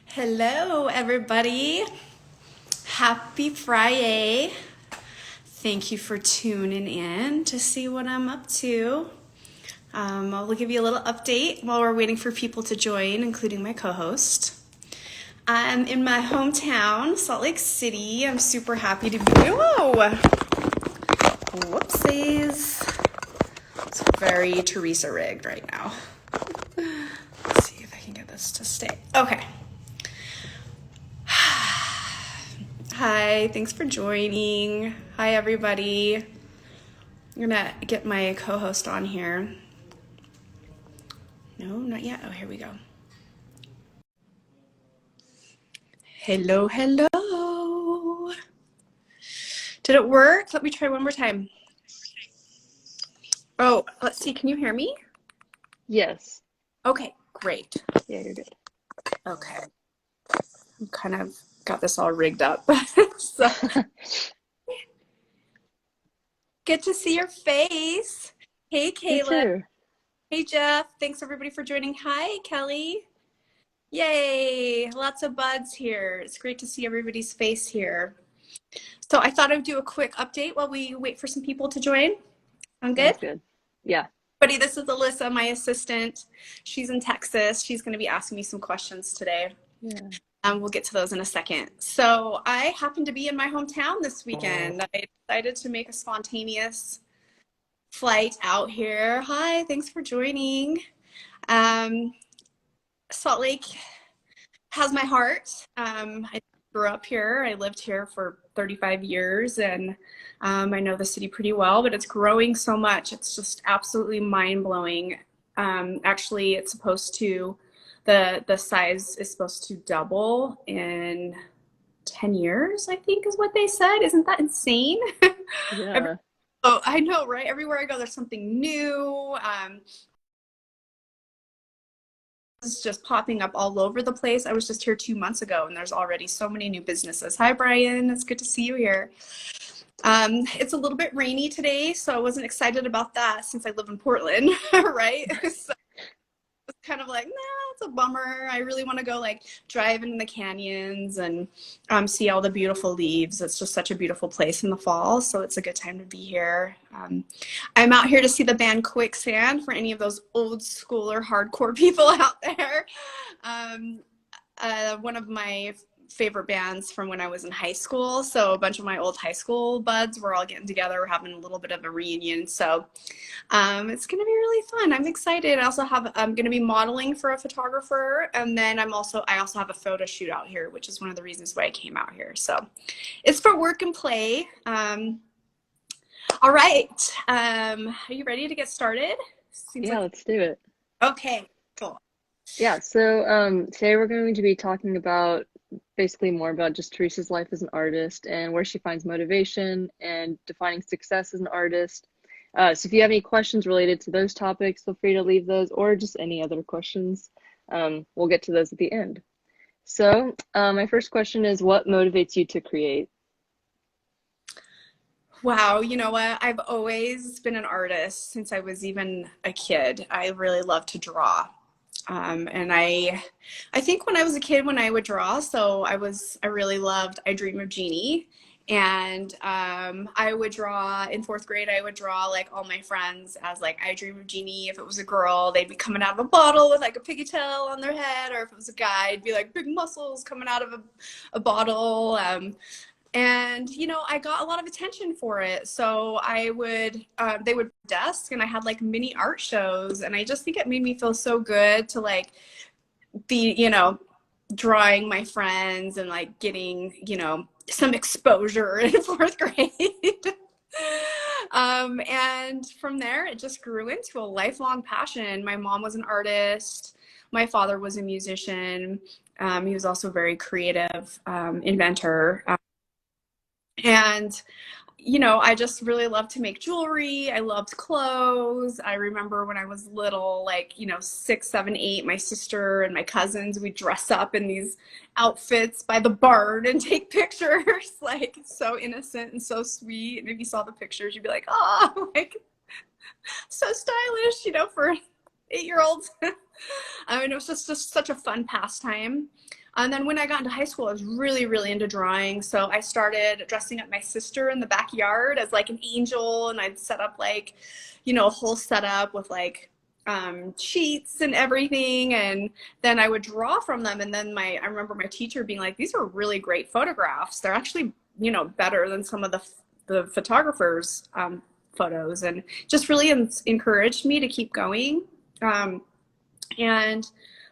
Hello, everybody. Happy Friday. Thank you for tuning in to see what I'm up to. I'll give you a little update while we're waiting for people to join, including my co-host. I'm in my hometown, Salt Lake City. I'm super happy to be. Whoa! Whoopsies. It's very Teresa rigged right now. Let's see if I can get this to stay. Okay. Hi, thanks for joining. Hi, everybody. I'm gonna get my co-host on here. No, not yet. Oh, here we go. Hello, hello. Did it work? Let me try one more time. Oh, let's see. Can you hear me? Yes. Okay, great. Yeah, you're good. Okay. I'm kind of got this all rigged up. So, good to see your face. Hey, You Kayla. too. Hey, Jeff. Thanks, everybody, for joining. Hi, Kelly. Yay, lots of buds here. It's great to see everybody's face here. So I thought I'd do a quick update while we wait for some people to join. I'm good? Sounds good. Yeah. Buddy, this is Alyssa, my assistant. She's in Texas. She's going to be asking me some questions today. Yeah. We'll get to those in a second. So I happen to be in my hometown this weekend. I decided to make a spontaneous flight out here. Hi, thanks for joining. Salt Lake has my heart. I grew up here. I lived here for 35 years, and I know the city pretty well, but it's growing so much. It's just absolutely mind-blowing. Actually, it's supposed to, the size is supposed to double in 10 years, I think is what they said. Isn't that insane? Yeah. Oh, I know, right? Everywhere I go, there's something new. Is just popping up all over the place. I was just here 2 months ago and there's already so many new businesses. Hi, Brian. It's good to see you here. It's a little bit rainy today, so I wasn't excited about that since I live in Portland, right? So it's kind of like, nah, it's a bummer. I really want to go like drive in the canyons and see all the beautiful leaves. It's just such a beautiful place in the fall, so it's a good time to be here. I'm out here to see the band Quicksand for any of those old schooler hardcore people out there. Um, One of my favorite bands from when I was in high school. So a bunch of my old high school buds were all getting together. We're having a little bit of a reunion. So it's going to be really fun. I'm excited. I'm going to be modeling for a photographer. And then I also have a photo shoot out here, which is one of the reasons why I came out here. So it's for work and play. All right. Are you ready to get started? Seems Yeah, like, let's do it. okay, cool. Yeah, so today we're going to be talking about basically more about just Teresa's life as an artist and where she finds motivation and defining success as an artist. So if you have any questions related to those topics, feel free to leave those or just any other questions. We'll get to those at the end. So my first question is, what motivates you to create? Wow, you know what? I've always been an artist since I was even a kid. I really love to draw. And I think when I was a kid, when I would draw, I really loved I Dream of Jeannie. And I would draw in fourth grade, I would draw like all my friends as like I Dream of Jeannie. If it was a girl, they'd be coming out of a bottle with like a piggy tail on their head, or if it was a guy, it'd be like big muscles coming out of a bottle. And I got a lot of attention for it, so they would desk and I had like mini art shows, and I just think it made me feel so good to like be drawing my friends and like getting some exposure in fourth grade. And from there it just grew into a lifelong passion. My mom was an artist, my father was a musician. He was also a very creative inventor. And I just really loved to make jewelry. I loved clothes. I remember when I was little, like, 6, 7, 8, my sister and my cousins, we'd dress up in these outfits by the barn and take pictures. Like, so innocent and so sweet. And if you saw the pictures, you'd be like, oh, like, so stylish, for 8-year-olds. I mean, it was just such a fun pastime. And then when I got into high school, I was really, really into drawing. So I started dressing up my sister in the backyard as like an angel, and I'd set up like, a whole setup with like sheets and everything. And then I would draw from them. And then I remember my teacher being like, "These are really great photographs. They're actually, better than some of the photographers' photos," and just really encouraged me to keep going. Um, and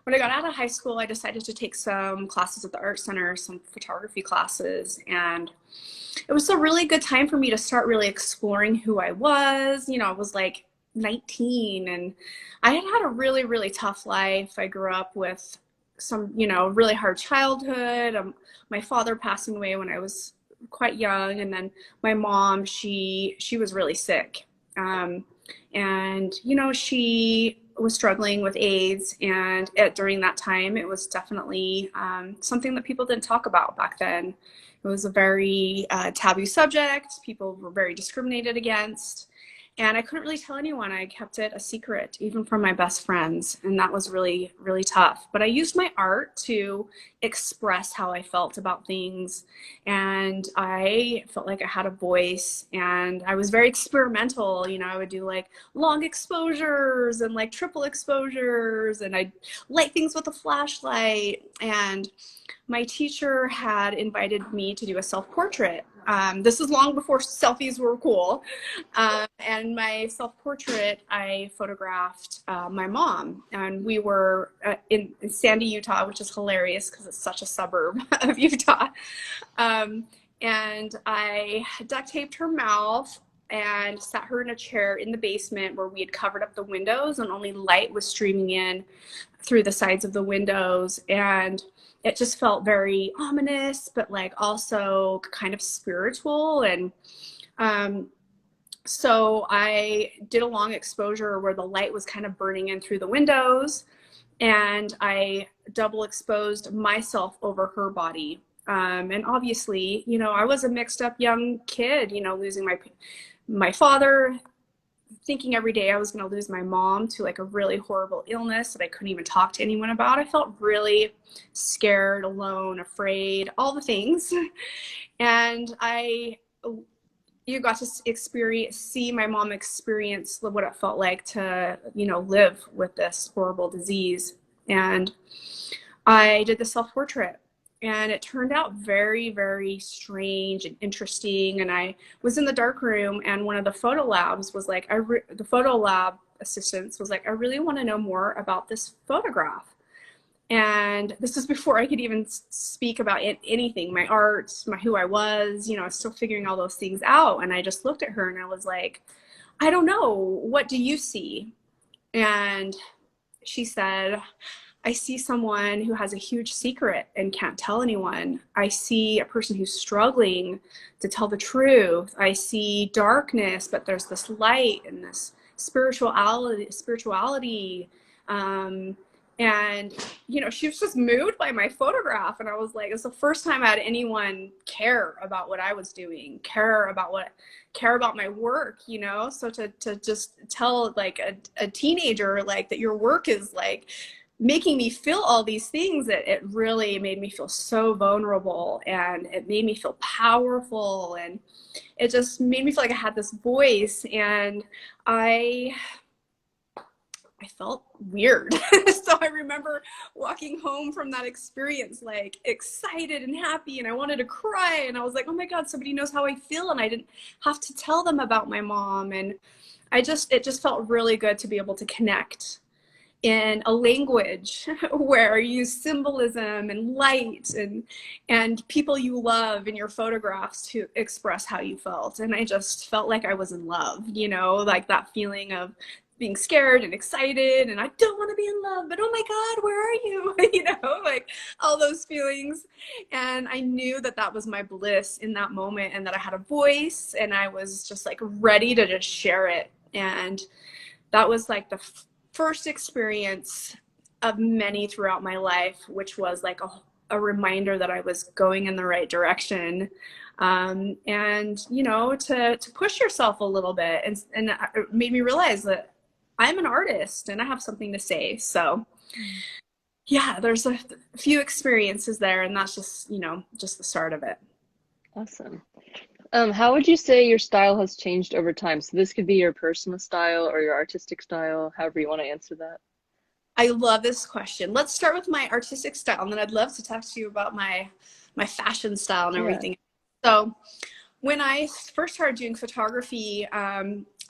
when I got out of high school, I decided to take some classes at the art center, some photography classes. And it was a really good time for me to start really exploring who I was. I was like 19, and I had had a really, really tough life. I grew up with some, really hard childhood. My father passing away when I was quite young. And then my mom, she was really sick. And, she was struggling with AIDS. And during that time, it was definitely something that people didn't talk about back then. It was a very taboo subject. People were very discriminated against. And I couldn't really tell anyone. I kept it a secret, even from my best friends. And that was really, really tough. But I used my art to express how I felt about things. And I felt like I had a voice. And I was very experimental. I would do like long exposures and like triple exposures. And I'd light things with a flashlight. And my teacher had invited me to do a self-portrait. This is long before selfies were cool. And my self-portrait, I photographed my mom. And we were in Sandy, Utah, which is hilarious because it's such a suburb of Utah. And I duct taped her mouth and sat her in a chair in the basement where we had covered up the windows and only light was streaming in through the sides of the windows. And it just felt very ominous, but like also kind of spiritual. And so I did a long exposure where the light was kind of burning in through the windows, and I double exposed myself over her body. And obviously, I was a mixed up young kid, losing my father, thinking every day I was going to lose my mom to like a really horrible illness that I couldn't even talk to anyone about. I felt really scared, alone, afraid, all the things. And you got to see my mom experience what it felt like to, live with this horrible disease. And I did the self-portrait. And it turned out very, very strange and interesting. And I was in the dark room, and one of the photo labs was like, the photo lab assistants was like, "I really want to know more about this photograph." And this is before I could even speak about anything, my art, who I was, I was still figuring all those things out. And I just looked at her and I was like, "I don't know. What do you see?" And she said, "I see someone who has a huge secret and can't tell anyone. I see a person who's struggling to tell the truth. I see darkness, but there's this light and this spirituality." And she was just moved by my photograph. And I was like, it's the first time I had anyone care about what I was doing, care about my work, so to just tell like a teenager like that your work is like making me feel all these things, it really made me feel so vulnerable, and it made me feel powerful, and it just made me feel like I had this voice. And I felt weird. So I remember walking home from that experience like excited and happy, and I wanted to cry, and I was like, "Oh my God, somebody knows how I feel," and I didn't have to tell them about my mom. And it just felt really good to be able to connect in a language where you use symbolism and light and people you love in your photographs to express how you felt. And I just felt like I was in love, like that feeling of being scared and excited, and I don't want to be in love, but oh my God, where are you? Like all those feelings. And I knew that that was my bliss in that moment, and that I had a voice, and I was just like ready to just share it. And that was like the first experience of many throughout my life, which was like a reminder that I was going in the right direction. And to push yourself a little bit, and it made me realize that I'm an artist and I have something to say. So yeah, there's a few experiences there, and that's just, just the start of it. Awesome. How would you say your style has changed over time? So this could be your personal style or your artistic style, however you want to answer that. I love this question. Let's start with my artistic style, and then I'd love to talk to you about my fashion style and Yeah. everything. So when I first started doing photography,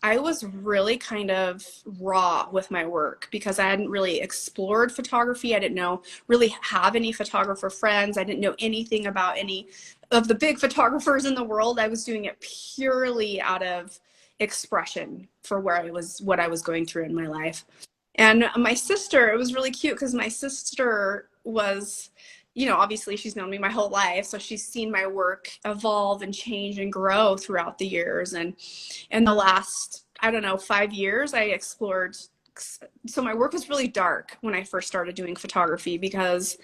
I was really kind of raw with my work because I hadn't really explored photography. I didn't really have any photographer friends. I didn't know anything about any of the big photographers in the world. I was doing it purely out of expression for what I was going through in my life. And my sister, it was really cute because my sister was, obviously she's known me my whole life. So she's seen my work evolve and change and grow throughout the years. And in the last, I don't know, 5 years, I explored. So my work was really dark when I first started doing photography because,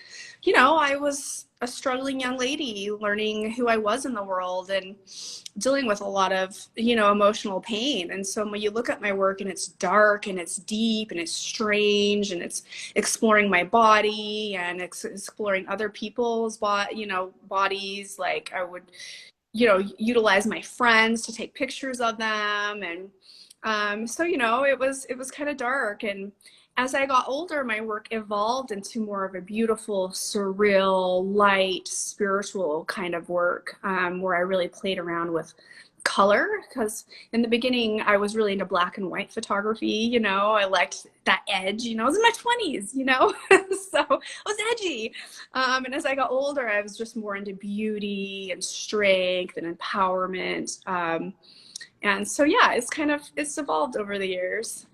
I was a struggling young lady learning who I was in the world and dealing with a lot of, emotional pain. And so when you look at my work and it's dark and it's deep and it's strange and it's exploring my body and exploring other people's bodies, like I would, utilize my friends to take pictures of them. And so, it was kind of dark. And as I got older, my work evolved into more of a beautiful, surreal, light, spiritual kind of work, where I really played around with color. Because in the beginning, I was really into black and white photography. I liked that edge. I was in my 20s, so I was edgy. And as I got older, I was just more into beauty and strength and empowerment. And so, yeah, it's evolved over the years.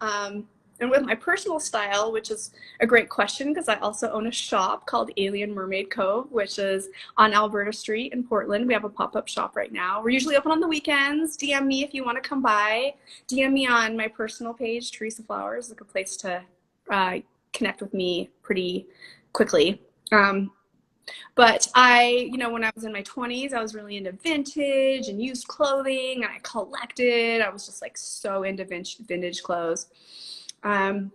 And with my personal style, which is a great question because I also own a shop called Alien Mermaid Cove, which is on Alberta Street in Portland. We have a pop-up shop right now. We're usually open on the weekends. DM me if you want to come by. DM me on my personal page, Teresa Flowers. It's a good place to connect with me pretty quickly. But when I was in my 20s, I was really into vintage and used clothing, and I collected. I was just like so into vintage clothes. Um,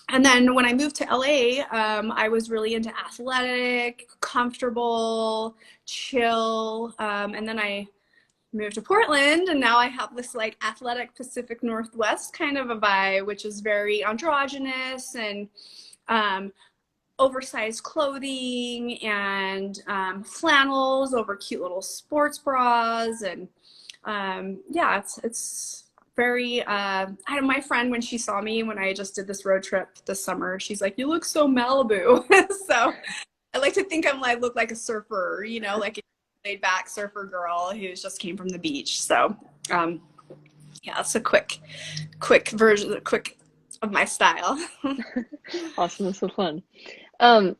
and then when I moved to LA, I was really into athletic, comfortable, chill. And then I moved to Portland, and now I have this like athletic Pacific Northwest kind of a vibe, which is very androgynous and um, oversized clothing and flannels over cute little sports bras. And yeah, it's very my friend, when she saw me when I just did this road trip this summer, she's like, you look so Malibu. So I like to think I look like a surfer, like a laid back surfer girl who just came from the beach. So yeah, it's a quick version, quick of my style. Awesome. That's so fun.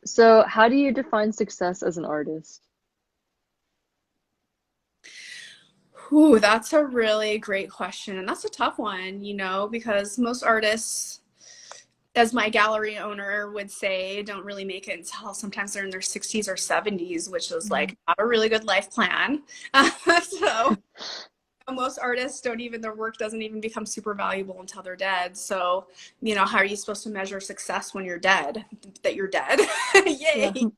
So how do you define success as an artist? Ooh, that's a really great question. And that's a tough one, because most artists, as my gallery owner would say, don't really make it until sometimes they're in their 60s or 70s, which is like not a really good life plan. So most artists their work doesn't even become super valuable until they're dead. So, how are you supposed to measure success when you're dead? That you're dead. Yeah. Yay.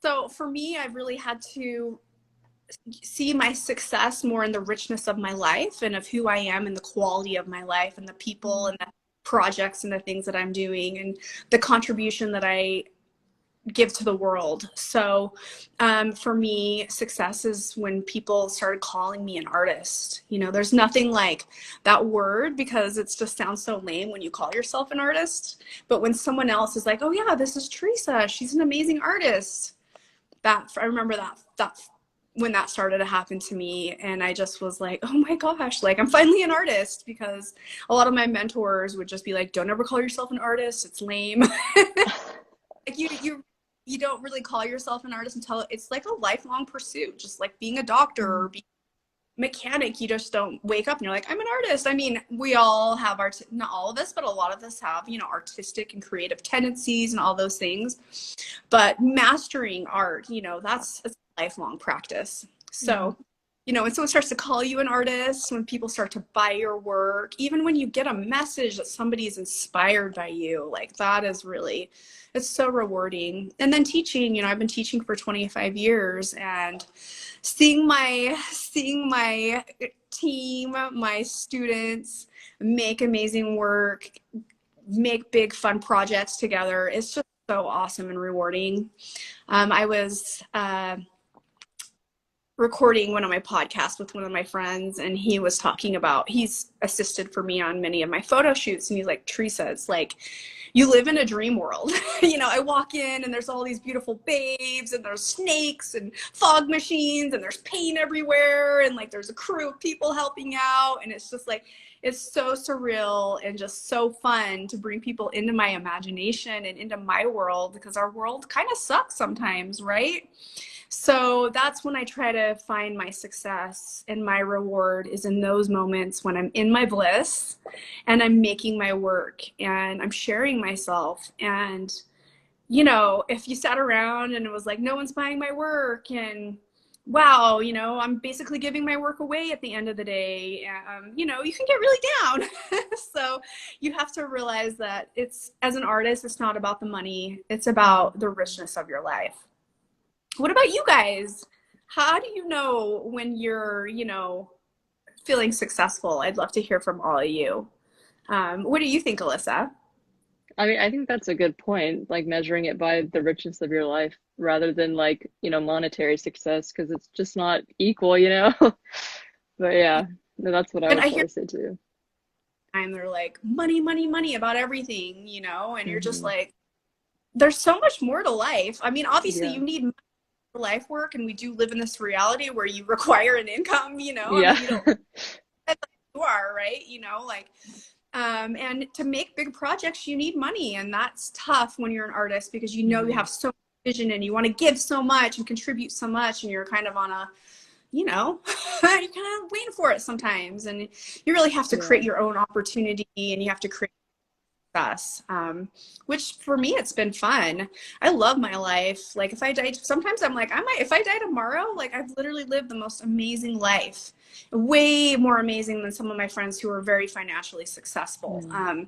So for me, I've really had to see my success more in the richness of my life and of who I am and the quality of my life and the people and the projects and the things that I'm doing and the contribution that I give to the world. So for me, success is when people started calling me an artist. There's nothing like that word because it just sounds so lame when you call yourself an artist. But when someone else is like, oh yeah, this is Teresa, she's an amazing artist. I remember that when that started to happen to me, and I just was like, oh my gosh, like I'm finally an artist, because a lot of my mentors would just be like, don't ever call yourself an artist, it's lame. Like you don't really call yourself an artist until it's like a lifelong pursuit, just like being a doctor or being a mechanic. You just don't wake up and you're like, I'm an artist. I mean, we all have not all of us, but a lot of us have, artistic and creative tendencies and all those things. But mastering art, that's a lifelong practice. Mhm. So when someone starts to call you an artist, when people start to buy your work, even when you get a message that somebody is inspired by you, like that is really, it's so rewarding. And then teaching, I've been teaching for 25 years, and seeing my team, my students make amazing work, make big fun projects together, it's just so awesome and rewarding. I was recording one of my podcasts with one of my friends, and he was talking about, he's assisted for me on many of my photo shoots, and he's like, Teresa, it's like you live in a dream world. I walk in and there's all these beautiful babes, and there's snakes and fog machines, and there's paint everywhere, and like there's a crew of people helping out, and it's just like, it's so surreal and just so fun to bring people into my imagination and into my world, because our world kind of sucks sometimes, right? So that's when I try to find my success, and my reward is in those moments when I'm in my bliss and I'm making my work and I'm sharing myself. And, if you sat around and it was like, no one's buying my work, and wow, I'm basically giving my work away at the end of the day, you can get really down. So you have to realize that as an artist, it's not about the money, it's about the richness of your life. What about you guys? How do you know when you're, feeling successful? I'd love to hear from all of you. What do you think, Alyssa? I mean, I think that's a good point, like measuring it by the richness of your life rather than like, monetary success, because it's just not equal. But yeah, no, that's what I And would I hear probably say too. time they're like, money, money, money about everything, and you're just Hmm. like, there's so much more to life. I mean, obviously Yeah. you need money for life work, and we do live in this reality where you require an income, I Yeah. mean, you don't, you are, right? Like, and to make big projects, you need money, and that's tough when you're an artist, because you Hmm. have so much vision and you want to give so much and contribute so much, and you're kind of on a, you're kind of waiting for it sometimes, and you really have to Yeah. create your own opportunity, and you have to create success. Which for me, it's been fun. I love my life. Like if I died, sometimes I'm like, if I die tomorrow, like I've literally lived the most amazing life, way more amazing than some of my friends who are very financially successful. Mm.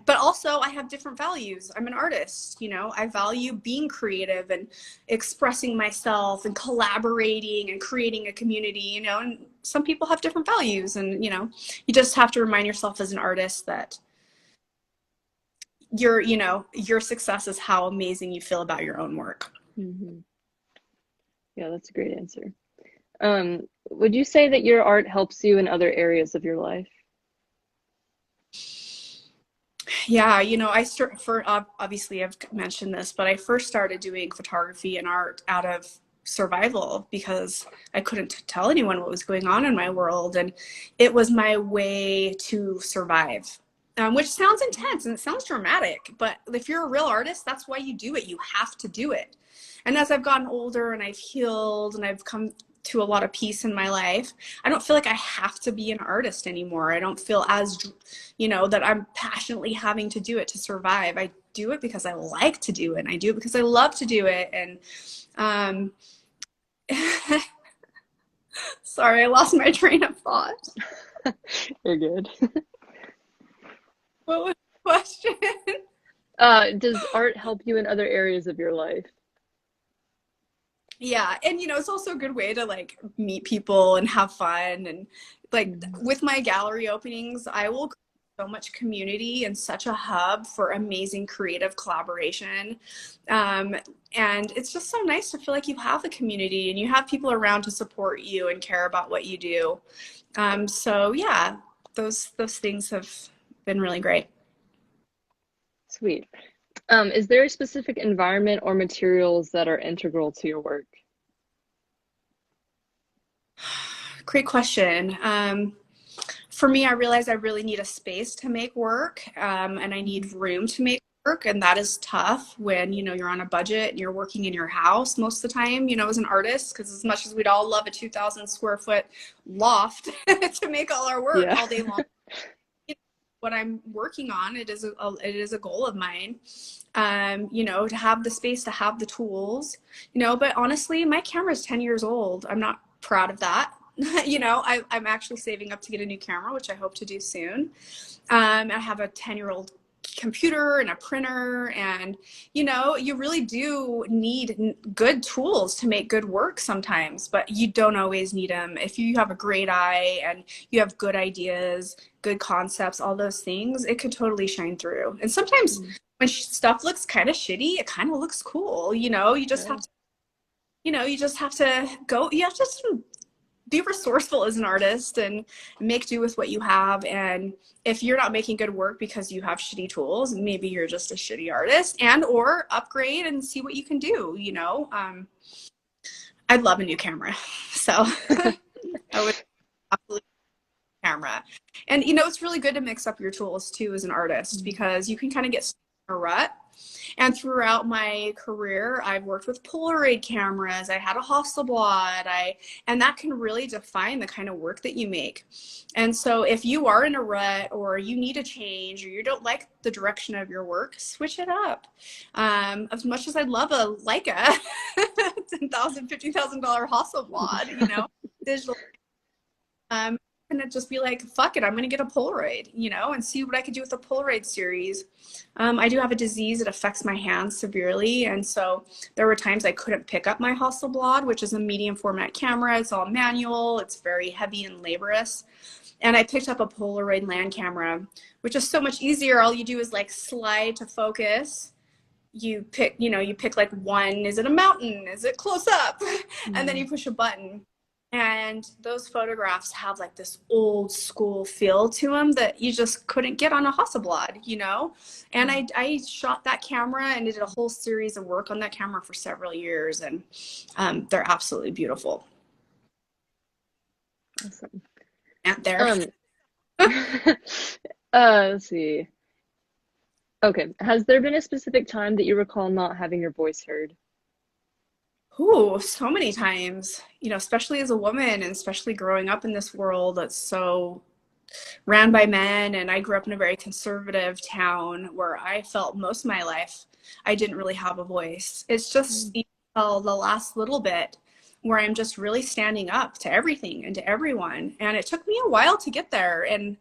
But also I have different values. I'm an artist, I value being creative and expressing myself and collaborating and creating a community, and some people have different values, and, you just have to remind yourself as an artist that your success is how amazing you feel about your own work. Hmm. Yeah, that's a great answer. Would you say that your art helps you in other areas of your life? Yeah, I start for obviously I've mentioned this, but I first started doing photography and art out of survival, because I couldn't tell anyone what was going on in my world, and it was my way to survive. Which sounds intense and it sounds dramatic, but if you're a real artist, that's why you do it. You have to do it. And as I've gotten older and I've healed and I've come to a lot of peace in my life, I don't feel like I have to be an artist anymore. I don't feel as, that I'm passionately having to do it to survive. I do it because I like to do it, and I do it because I love to do it. And um, sorry, I lost my train of thought. You're good. What was the question? Does art help you in other areas of your life? Yeah, and it's also a good way to like meet people and have fun, and like Hmm. with my gallery openings, I will create so much community and such a hub for amazing creative collaboration. Um, and it's just so nice to feel like you have a community and you have people around to support you and care about what you do. So yeah, those things have been really great. Sweet. Is there a specific environment or materials that are integral to your work? Great question. For me, I realize I really need a space to make work, and I Hmm. need room to make work, and that is tough when you're on a budget and you're working in your house most of the time. As an artist, because as much as we'd all love a 2,000 square foot loft to make all our work Yeah. all day long, what I'm working on, it is a goal of mine. To have the space, to have the tools. But honestly, my camera is 10 years old. I'm not proud of that. I'm actually saving up to get a new camera, which I hope to do soon. I have a 10-year-old computer and a printer, and you really do need good tools to make good work sometimes, but you don't always need them. If you have a great eye and you have good ideas, good concepts, all those things, it could totally shine through. And sometimes Mm. when stuff looks kind of shitty, it kind of looks cool. Yeah. You just have to go, you have to be resourceful as an artist and make do with what you have. And if you're not making good work because you have shitty tools, maybe you're just a shitty artist, and or upgrade and see what you can do. I'd love a new camera. So I would absolutely camera. And it's really good to mix up your tools too as an artist, because you can kind of get stuck in a rut. And throughout my career, I've worked with Polaroid cameras. I had a Hasselblad. And that can really define the kind of work that you make. And so if you are in a rut, or you need a change, or you don't like the direction of your work, switch it up. As much as I'd love a Leica $10,000, $50,000 Hasselblad, digital. And it just be like, fuck it, I'm gonna get a Polaroid, and see what I could do with the Polaroid series. I do have a disease that affects my hands severely, and so there were times I couldn't pick up my Hasselblad, which is a medium format camera. It's all manual, it's very heavy and laborious. And I picked up a Polaroid land camera, which is so much easier. All you do is like slide to focus. You pick like one, is it a mountain? Is it close up? And then you push a button. And those photographs have like this old school feel to them that you just couldn't get on a Hasselblad. And I shot that camera and did a whole series of work on that camera for several years, and they're absolutely beautiful. Awesome. Out there. Let's see. Okay. Has there been a specific time that you recall not having your voice heard? Ooh, so many times, especially as a woman, and especially growing up in this world that's so ran by men. And I grew up in a very conservative town where I felt most of my life I didn't really have a voice. It's just the last little bit where I'm just really standing up to everything and to everyone. And it took me a while to get there. And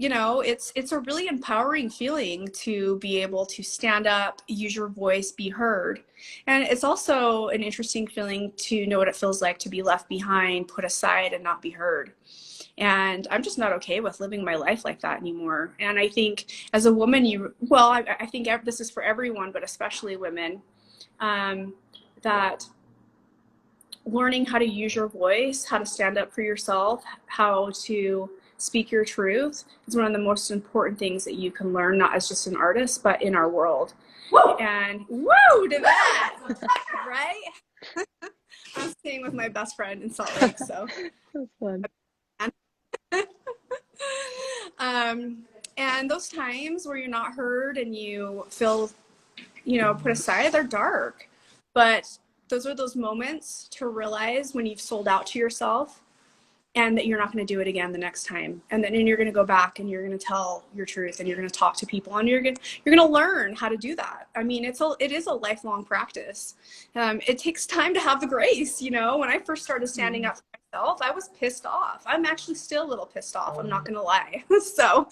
it's a really empowering feeling to be able to stand up, use your voice, be heard. And it's also an interesting feeling to know what it feels like to be left behind, put aside, and not be heard. And I'm just not okay with living my life like that anymore. And I think as a woman, I think this is for everyone, but especially women, that learning how to use your voice, how to stand up for yourself, how to speak your truth is one of the most important things that you can learn, not as just an artist, but in our world. Woo! And woo to that, right? I'm staying with my best friend in Salt Lake, so. That's fun. And those times where you're not heard and you feel, put aside, they're dark. But those are those moments to realize when you've sold out to yourself, and that you're not going to do it again the next time. And then you're going to go back and you're going to tell your truth, and you're going to talk to people, and you're going to learn how to do that. I mean, it is a lifelong practice. It takes time to have the grace. When I first started standing up for myself, I was pissed off. I'm actually still a little pissed off. I'm not going to lie. So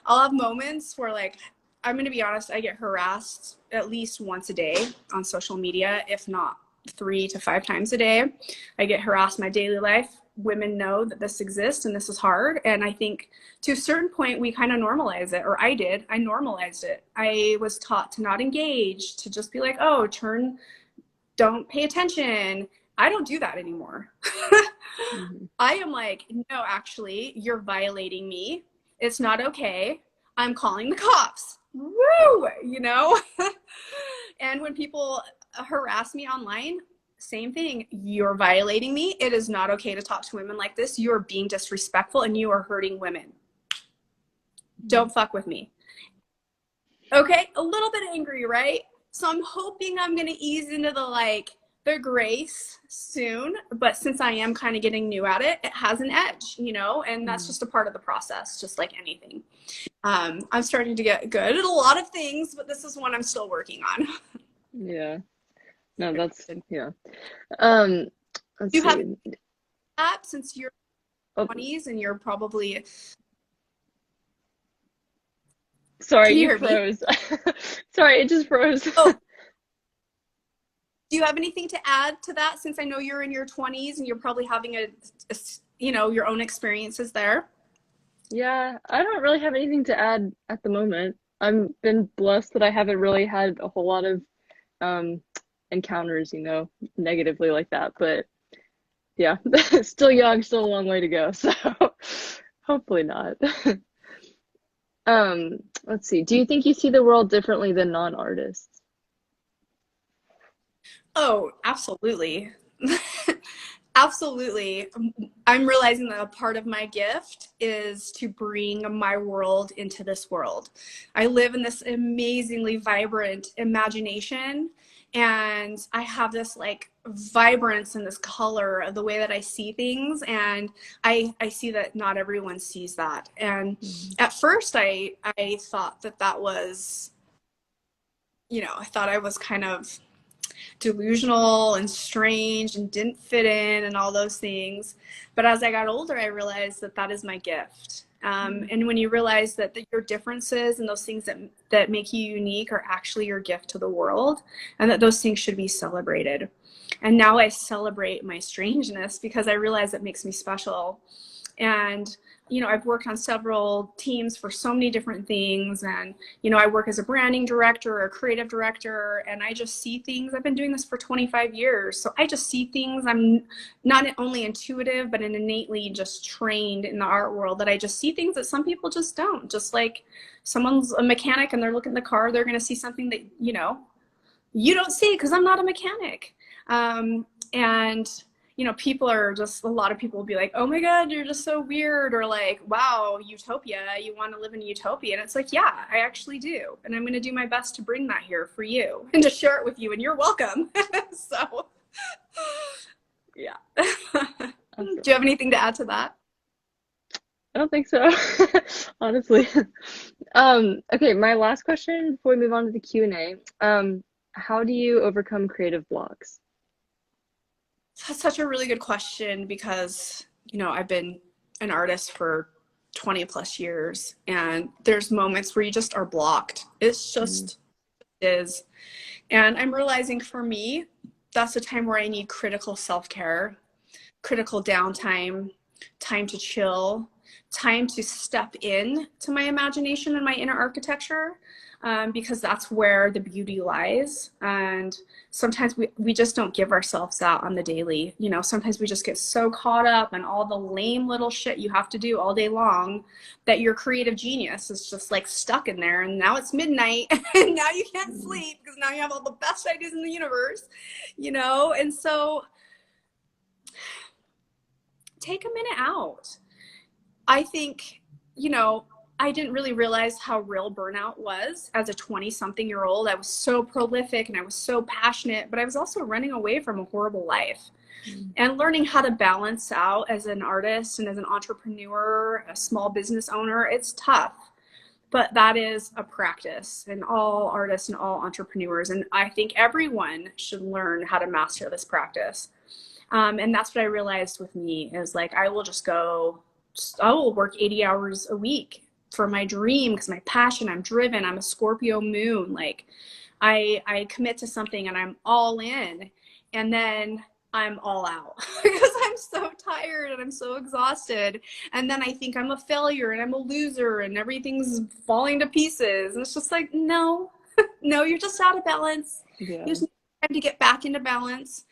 I'll have moments where, like, I'm going to be honest, I get harassed at least once a day on social media, if not 3 to 5 times a day. I get harassed in my daily life. Women know that this exists and this is hard. And I think to a certain point, we kind of normalize it, or I did. I normalized it. I was taught to not engage, to just be like, oh, don't pay attention. I don't do that anymore. I am like, no, actually, you're violating me. It's not okay. I'm calling the cops. Woo! And when people harass me online, same thing. You're violating me. It is not okay to talk to women like this. You're being disrespectful and you are hurting women. Don't fuck with me. Okay, a little bit angry, right? So I'm hoping I'm going to ease into the grace soon. But since I am kind of getting new at it, it has an edge, and that's just a part of the process, just like anything. I'm starting to get good at a lot of things, but this is one I'm still working on. Yeah. No, that's, yeah. Let's You have see. that since you're Oh, 20s and you're probably, sorry, can you you hear me? froze. Sorry, it just froze. Oh, do you have anything to add to that since I know you're in your 20s and you're probably having your own experiences there? Yeah, I don't really have anything to add at the moment. I've been blessed that I haven't really had a whole lot of um encounters, negatively like that. But yeah, still young, still a long way to go. So hopefully not. Let's see. Do you think you see the world differently than non-artists? Oh, absolutely. Absolutely. I'm realizing that a part of my gift is to bring my world into this world. I live in this amazingly vibrant imagination, and I have this like vibrance and this color of the way that I see things, and I see that not everyone sees that. And Mm, at first I thought that was, I thought I was kind of delusional and strange and didn't fit in and all those things. But as I got older, I realized that is my gift. mm, And when you realize that your differences and those things that make you unique are actually your gift to the world, and that those things should be celebrated. And now I celebrate my strangeness because I realize it makes me special. And I've worked on several teams for so many different things, and I work as a branding director or a creative director, and I just see things. I've been doing this for 25 years, so I just see things. I'm not only intuitive but innately just trained in the art world, that I just see things that some people just don't. Just like someone's a mechanic and they're looking at the car, they're going to see something that you don't see because I'm not a mechanic. And people are just, a lot of people will be like, oh my God, you're just so weird. Or like, wow, utopia, you want to live in a utopia. And it's like, yeah, I actually do. And I'm going to do my best to bring that here for you and to share it with you. And you're welcome. So, yeah. Do you awesome. have anything to add to that? I don't think so, honestly. Okay, my last question before we move on to the Q&A. How do you overcome creative blocks? That's such a really good question because, I've been an artist for 20 plus years, and there's moments where you just are blocked. It's Mm, just is. And I'm realizing for me, that's a time where I need critical self care, critical downtime, time to chill, time to step in to my imagination and my inner architecture, because that's where the beauty lies. And sometimes we just don't give ourselves that on the daily. Sometimes we just get so caught up in all the lame little shit you have to do all day long that your creative genius is just like stuck in there. And now it's midnight and now you can't mm, sleep because now you have all the best ideas in the universe. And so take a minute out. I think, you know, I didn't really realize how real burnout was as a 20 something year old. I was so prolific and I was so passionate, but I was also running away from a horrible life. mm, And learning how to balance out as an artist and as an entrepreneur, a small business owner, it's tough. But that is a practice in all artists and all entrepreneurs. And I think everyone should learn how to master this practice. And that's what I realized with me is like, I will work 80 hours a week for my dream because my passion, I'm driven, I'm a Scorpio moon. Like I commit to something and I'm all in, and then I'm all out because I'm so tired and I'm so exhausted. And then I think I'm a failure and I'm a loser and everything's falling to pieces. And it's just like, no, no, you're just out of balance. You yeah. just need time to get back into balance.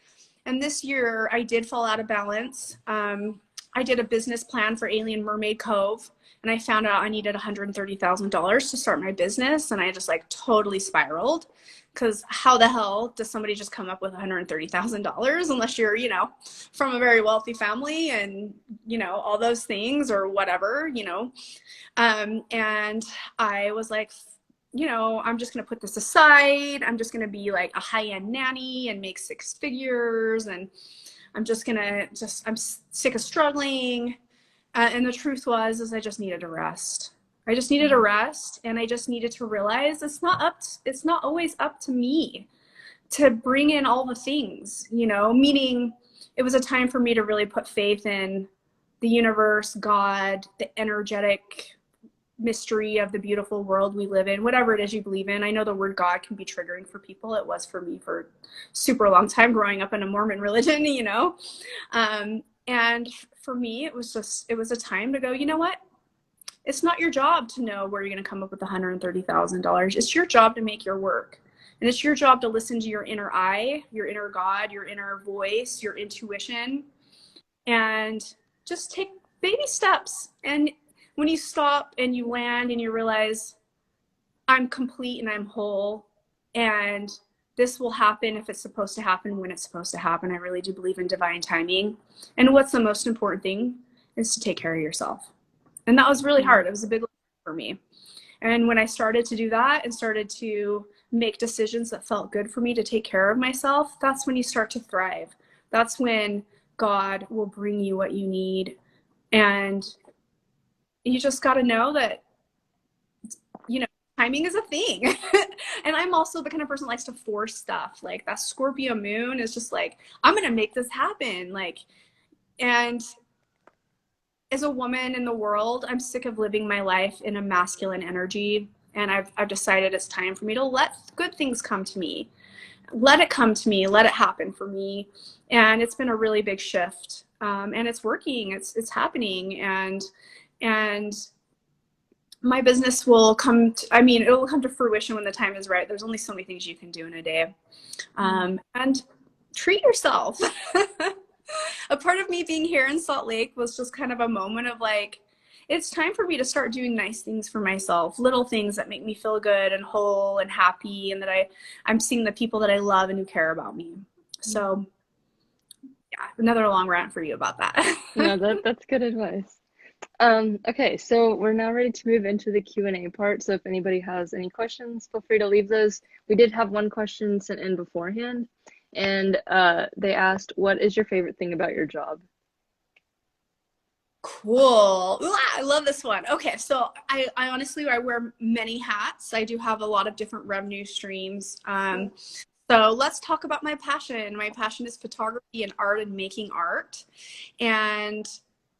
And this year I did fall out of balance. I did a business plan for Alien Mermaid Cove, and I found out I needed $130,000 to start my business. And I just like totally spiraled because how the hell does somebody just come up with $130,000 unless you're, from a very wealthy family and, all those things or whatever. And I was like, I'm just going to put this aside. I'm just going to be like a high end nanny and make six figures. And I'm just going to I'm sick of struggling. And the truth is I just needed a rest. I just needed a Mm, rest. And I just needed to realize it's not always up to me to bring in all the things, meaning, it was a time for me to really put faith in the universe, God, the energetic mystery of the beautiful world we live in, whatever it is you believe in. I know the word God can be triggering for people. It was for me for super long time growing up in a Mormon religion, you know. And for me, it was a time to go, you know what? It's not your job to know where you're going to come up with $130,000. It's your job to make your work. And it's your job to listen to your inner eye, your inner God, your inner voice, your intuition, and just take baby steps. And when you stop and you land and you realize, I'm complete and I'm whole, and this will happen if it's supposed to happen when it's supposed to happen. I really do believe in divine timing. And what's the most important thing is to take care of yourself. And that was really hard. It was a big lesson for me. And when I started to do that and started to make decisions that felt good for me to take care of myself, that's when you start to thrive. That's when God will bring you what you need. And you just got to know that, you know, timing is a thing. And I'm also the kind of person that likes to force stuff. Like that Scorpio moon is just like, I'm going to make this happen. Like, and as a woman in the world, I'm sick of living my life in a masculine energy. And I've decided it's time for me to let good things come to me. Let it come to me. Let it happen for me. And it's been a really big shift. And it's working. It's happening. And my business will come to, I mean, it will come to fruition when the time is right. There's only so many things you can do in a day. And treat yourself. A part of me being here in Salt Lake was just kind of a moment of like, it's time for me to start doing nice things for myself, little things that make me feel good and whole and happy, and that I'm seeing the people that I love and who care about me. So yeah, another long rant for you about that. No, that's good advice. Okay, so we're now ready to move into the Q&A part. So if anybody has any questions, feel free to leave those. We did have one question sent in beforehand, and they asked, what is your favorite thing about your job? Cool. Ooh, I love this one. Okay, so I honestly, I wear many hats. I do have a lot of different revenue streams. So let's talk about my passion. My passion is photography and art and making art. And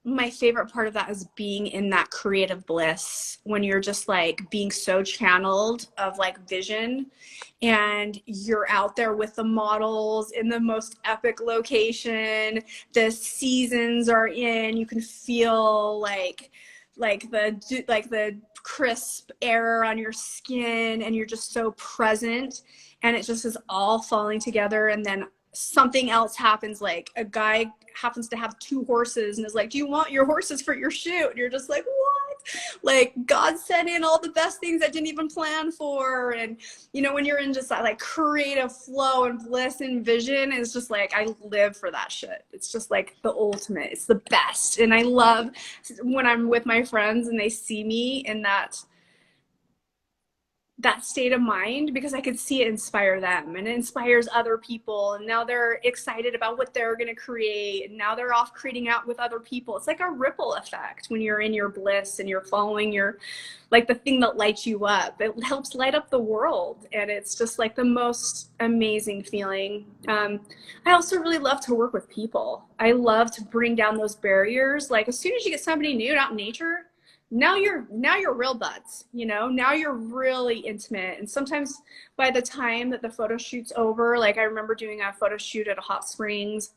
my favorite part of that is being in that creative bliss when you're just like being so channeled of like vision, and you're out there with the models in the most epic location. The seasons are in. You can feel like the crisp air on your skin, and you're just so present, and it just is all falling together. And then something else happens, like a guy happens to have two horses and is like, do you want your horses for your shoot? And you're just like, what? Like God sent in all the best things I didn't even plan for. And you know, when you're in just that like creative flow and bliss and vision, it's just like, I live for that shit. It's just like the ultimate. It's the best. And I love when I'm with my friends and they see me in that state of mind, because I could see it inspire them, and it inspires other people, and now they're excited about what they're going to create, and now they're off creating out with other people. It's like a ripple effect when you're in your bliss and you're following your, like, the thing that lights you up. It helps light up the world, and it's just like the most amazing feeling. I also really love to work with people. I love to bring down those barriers. Like as soon as you get somebody new out in nature, now you're real buds, you know. Now you're really intimate. And sometimes by the time that the photo shoot's over, like I remember doing a photo shoot at a hot springs,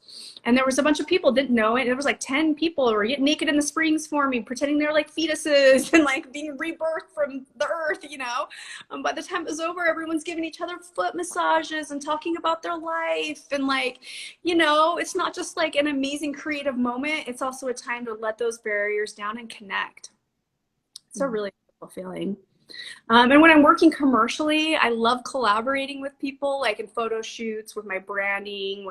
and there was a bunch of people didn't know it. There was like 10 people who were getting naked in the springs for me, pretending they're like fetuses and like being rebirthed from the earth, you know. By the time it was over, everyone's giving each other foot massages and talking about their life, and like, you know, it's not just like an amazing creative moment, it's also a time to let those barriers down and connect. It's a really beautiful feeling. And when I'm working commercially, I love collaborating with people, like in photo shoots, with my branding,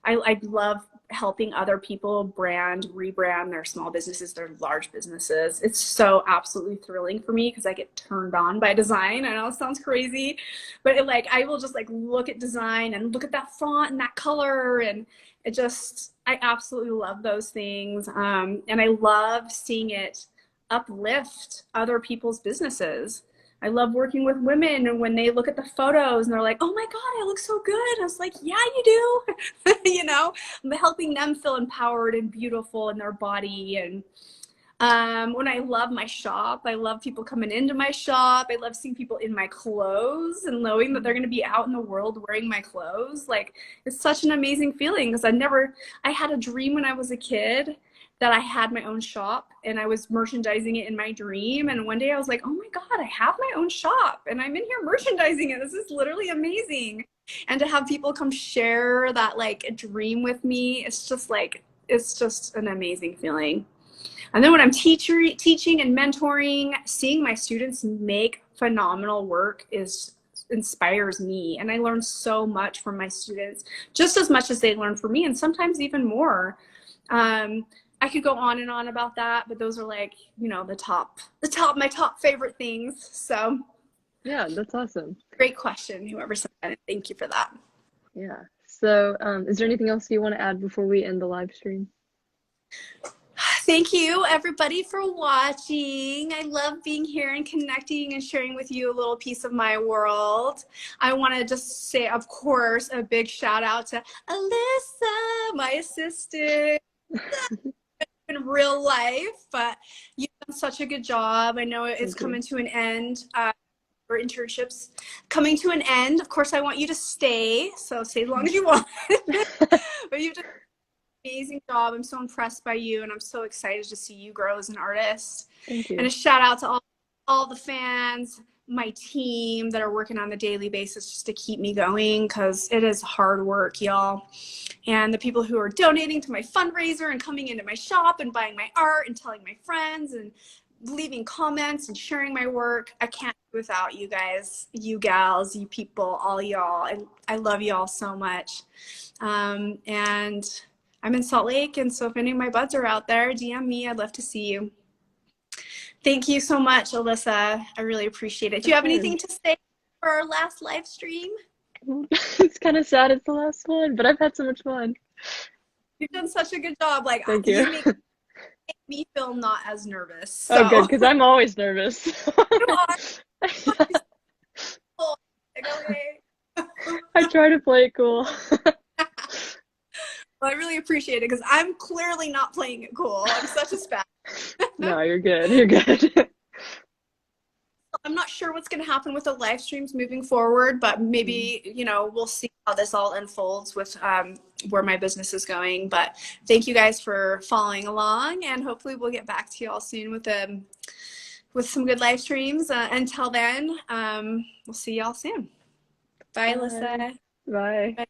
I love helping other people rebrand their small businesses, their large businesses. It's so absolutely thrilling for me because I get turned on by design. I know it sounds crazy, but I will just like look at design and look at that font and that color, and I absolutely love those things. And I love seeing it uplift other people's businesses. I love working with women, and when they look at the photos and they're like, oh my God, I look so good. I was like, yeah, you do. You know, I'm helping them feel empowered and beautiful in their body. And when I love my shop, I love people coming into my shop. I love seeing people in my clothes and knowing that they're going to be out in the world wearing my clothes. Like, it's such an amazing feeling because I had a dream when I was a kid that I had my own shop and I was merchandising it in my dream. And one day I was like, oh my God, I have my own shop and I'm in here merchandising it. This is literally amazing. And to have people come share that like a dream with me, it's just an amazing feeling. And then when I'm teaching and mentoring, seeing my students make phenomenal work inspires me. And I learn so much from my students, just as much as they learn from me, and sometimes even more. I could go on and on about that, but those are like, you know, my top favorite things. So Yeah, that's awesome. great question, whoever said that. Thank you for that. Yeah. So, is there anything else you want to add before we end the live stream? Thank you, everybody, for watching. I love being here and connecting and sharing with you a little piece of my world. I want to just say, of course, a big shout out to Alyssa, my assistant, in real life. But you've done such a good job. I know it's coming to an end. For internships coming to an end. Of course, I want you to stay. So stay as long as you want. But you've done amazing job. I'm so impressed by you, and I'm so excited to see you grow as an artist. Thank you. And a shout out to all the fans, my team that are working on a daily basis just to keep me going, because it is hard work, y'all. And the people who are donating to my fundraiser and coming into my shop and buying my art and telling my friends and leaving comments and sharing my work. I can't do without you guys, you gals, you people, all y'all. I love y'all so much. And I'm in Salt Lake, and so if any of my buds are out there, DM me. I'd love to see you. Thank you so much, Alyssa. I really appreciate it. Do you have anything to say for our last live stream? It's kind of sad it's the last one, but I've had so much fun. You've done such a good job. Like, Thank you. You make me feel not as nervous. So. Oh, good, because I'm always nervous. You are. I try to play it cool. Well, I really appreciate it because I'm clearly not playing it cool. I'm such a spaz. No, you're good. You're good. I'm not sure what's going to happen with the live streams moving forward, but maybe, you know, we'll see how this all unfolds with where my business is going. But thank you guys for following along, and hopefully we'll get back to you all soon with some good live streams. Until then, we'll see y'all soon. Bye, Alyssa. Bye. Bye.